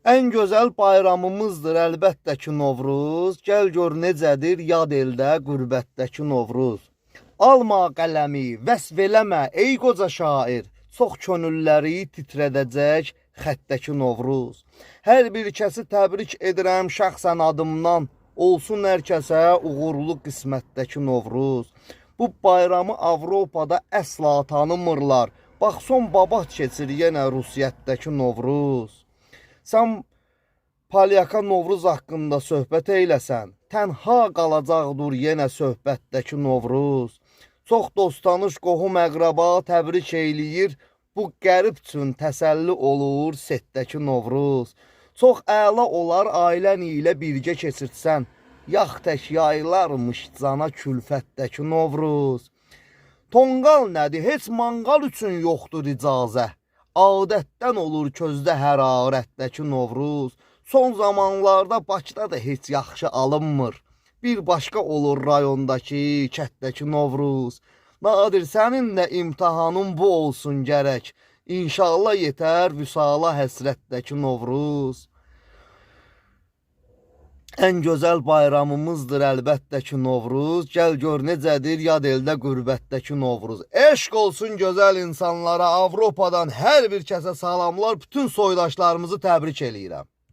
En gözəl bayramımızdır əlbəttə ki Novruz. Gəl gör necədir yad eldə qürbətdəki Novruz. Alma qələmi, vəsf eləmə ey qoca şair. Çox könülləri titrədəcək xəttəki Novruz. Hər bir kəsi təbrik edirəm şəxsən adımdan. Olsun hər kəsə uğurlu qismətdəki Novruz. Bu bayramı Avropada əsla tanımırlar. Bax son babat keçir yenə Rusiyyətdəki Novruz. Sən Palyaka Novruz haqqında söhbət eyləsən, tənha qalacaqdır yenə söhbətdəki Novruz. Çox dost-tanış, qohum əqraba təbrik eyləyir, bu qərib üçün təsəlli olur setdəki Novruz. Çox əla olar ailən ilə birgə keçirtsən, yax tək yaylarmış cana külfətdəki Novruz. Tonqal nədir, heç manqal üçün yoxdur icazə. Adətdən olur közdə hərarətdəki Novruz. Son zamanlarda Bakıda da heç yaxşı alınmır. Bir başqa olur rayondakı, kətdəki Novruz. Nadir, sənin də imtihanın bu olsun gərək. İnşallah yetər vüsala həsrətdəki Novruz. En gözəl bayramımızdır əlbəttə ki Novruz. Gəl gör necədir yad eldə qürbətdəki Novruz. Eşq olsun gözəl insanlara, Avropadan hər bir kəsə salamlar, bütün soydaşlarımızı təbrik eləyirəm.